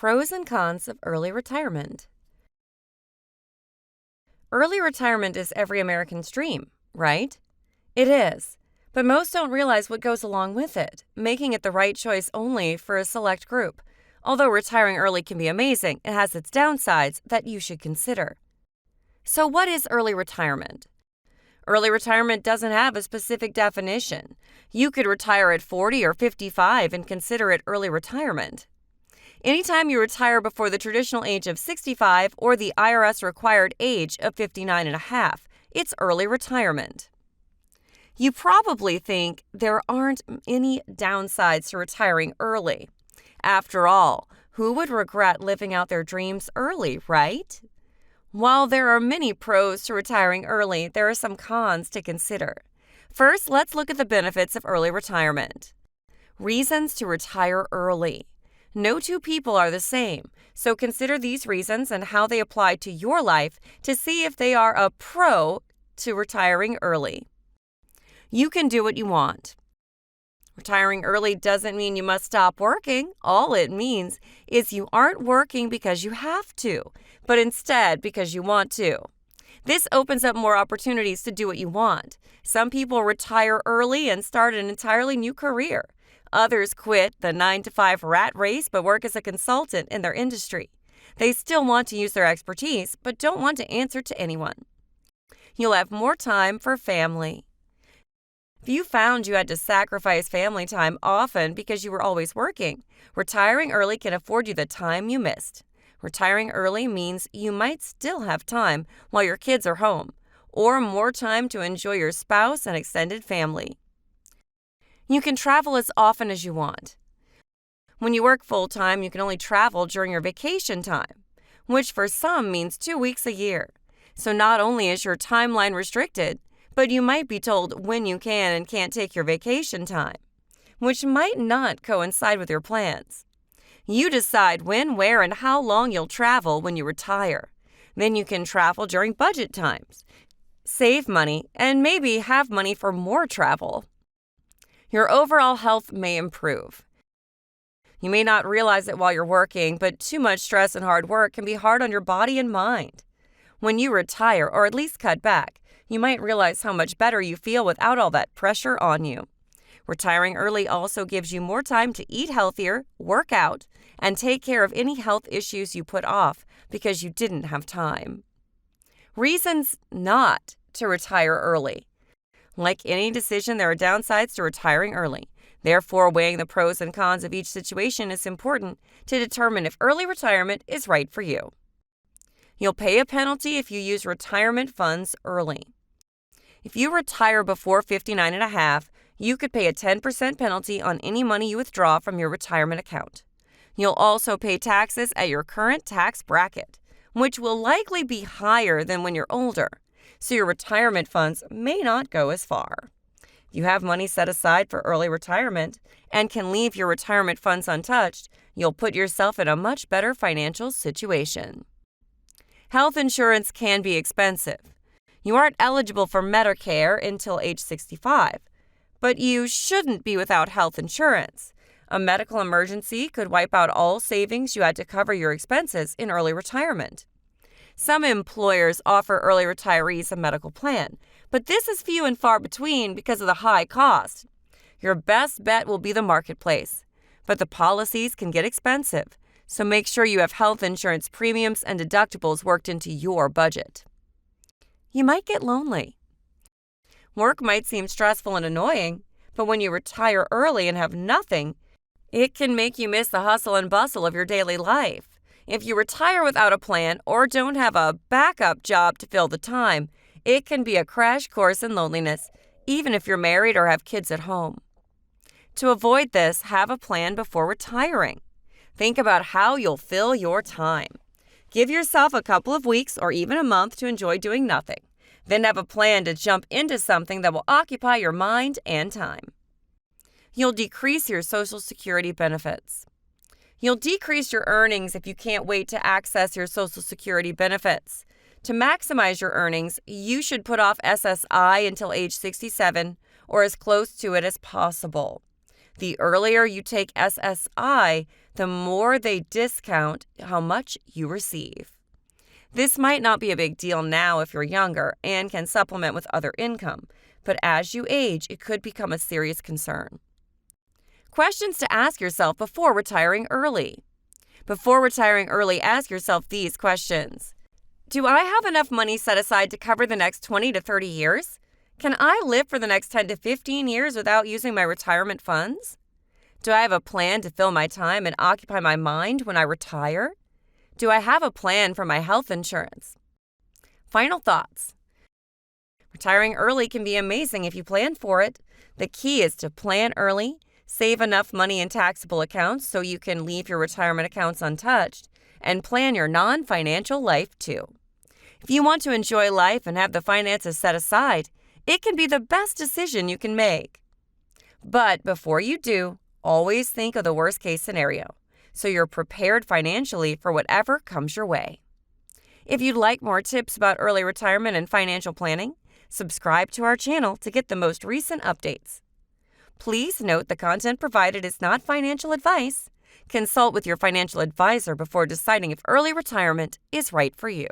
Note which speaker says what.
Speaker 1: pros and cons of early retirement. Early retirement is every American's dream, right? It is. But most don't realize what goes along with it, making it the right choice only for a select group. Although retiring early can be amazing, it has its downsides that you should consider. So what is early retirement? Early retirement doesn't have a specific definition. You could retire at 40 or 55 and consider it early retirement. Anytime you retire before the traditional age of 65 or the IRS required age of 59 and a half, it's early retirement. You probably think there aren't any downsides to retiring early. After all, who would regret living out their dreams early, right? While there are many pros to retiring early, there are some cons to consider. First, let's look at the benefits of early retirement. Reasons to retire early. No two people are the same, so consider these reasons and how they apply to your life to see if they are a pro to retiring early. You can do what you want. Retiring early doesn't mean you must stop working. All it means is you aren't working because you have to, but instead because you want to. This opens up more opportunities to do what you want. Some people retire early and start an entirely new career. Others quit the 9-to-5 rat race but work as a consultant in their industry. They still want to use their expertise but don't want to answer to anyone. You'll have more time for family. If you found you had to sacrifice family time often because you were always working, retiring early can afford you the time you missed. Retiring early means you might still have time while your kids are home, or more time to enjoy your spouse and extended family. You can travel as often as you want. When you work full-time, you can only travel during your vacation time, which for some means 2 weeks a year. So not only is your timeline restricted, but you might be told when you can and can't take your vacation time, which might not coincide with your plans. You decide when, where, and how long you'll travel when you retire. Then you can travel during budget times, save money, and maybe have money for more travel. Your overall health may improve. You may not realize it while you're working, but too much stress and hard work can be hard on your body and mind. When you retire, or at least cut back, you might realize how much better you feel without all that pressure on you. Retiring early also gives you more time to eat healthier, work out, and take care of any health issues you put off because you didn't have time. Reasons not to retire early. Like any decision, there are downsides to retiring early. Therefore, weighing the pros and cons of each situation is important to determine if early retirement is right for you. You'll pay a penalty if you use retirement funds early. If you retire before 59 and a half, you could pay a 10% penalty on any money you withdraw from your retirement account. You'll also pay taxes at your current tax bracket, which will likely be higher than when you're older, so your retirement funds may not go as far. If you have money set aside for early retirement and can leave your retirement funds untouched, you'll put yourself in a much better financial situation. Health insurance can be expensive. You aren't eligible for Medicare until age 65, but you shouldn't be without health insurance. A medical emergency could wipe out all savings you had to cover your expenses in early retirement. Some employers offer early retirees a medical plan, but this is few and far between because of the high cost. Your best bet will be the marketplace, but the policies can get expensive, so make sure you have health insurance premiums and deductibles worked into your budget. You might get lonely. Work might seem stressful and annoying, but when you retire early and have nothing, it can make you miss the hustle and bustle of your daily life. If you retire without a plan or don't have a backup job to fill the time, it can be a crash course in loneliness, even if you're married or have kids at home. To avoid this, have a plan before retiring. Think about how you'll fill your time. Give yourself a couple of weeks or even a month to enjoy doing nothing. Then have a plan to jump into something that will occupy your mind and time. You'll decrease your Social Security benefits. You'll decrease your earnings if you can't wait to access your Social Security benefits. To maximize your earnings, you should put off SSI until age 67 or as close to it as possible. The earlier you take SSI, the more they discount how much you receive. This might not be a big deal now if you're younger and can supplement with other income, but as you age, it could become a serious concern. Questions to ask yourself before retiring early. Before retiring early, ask yourself these questions. Do I have enough money set aside to cover the next 20 to 30 years? Can I live for the next 10 to 15 years without using my retirement funds? Do I have a plan to fill my time and occupy my mind when I retire? Do I have a plan for my health insurance? Final thoughts. Retiring early can be amazing if you plan for it. The key is to plan early, save enough money in taxable accounts so you can leave your retirement accounts untouched, and plan your non-financial life too. If you want to enjoy life and have the finances set aside, it can be the best decision you can make. But before you do, always think of the worst-case scenario, so you're prepared financially for whatever comes your way. If you'd like more tips about early retirement and financial planning, subscribe to our channel to get the most recent updates. Please note the content provided is not financial advice. Consult with your financial advisor before deciding if early retirement is right for you.